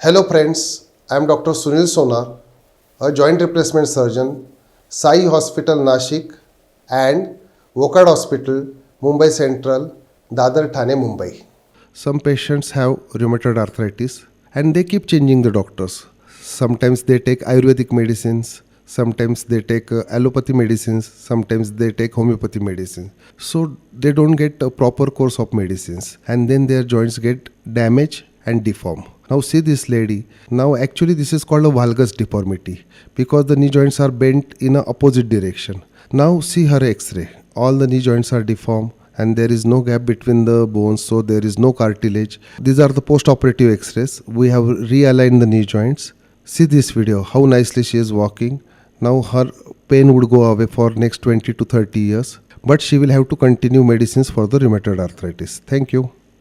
Hello friends, I am Dr. Sunil Sonar, a joint replacement surgeon, Sai Hospital Nashik and Wokad Hospital, Mumbai Central, Dadar Thane, Mumbai. Some patients have rheumatoid arthritis and they keep changing the doctors. Sometimes they take Ayurvedic medicines, sometimes they take allopathy medicines, sometimes they take homeopathy medicines. So they don't get a proper course of medicines and then their joints get damaged and deform. Now see this lady. Now actually this is called a valgus deformity because the knee joints are bent in a opposite direction. Now see her x-ray. All the knee joints are deformed and there is no gap between the bones, so there is no cartilage. These are the post-operative x-rays. We have realigned the knee joints. See this video, how nicely she is walking. Now her pain would go away for next 20 to 30 years. But she will have to continue medicines for the rheumatoid arthritis. Thank you.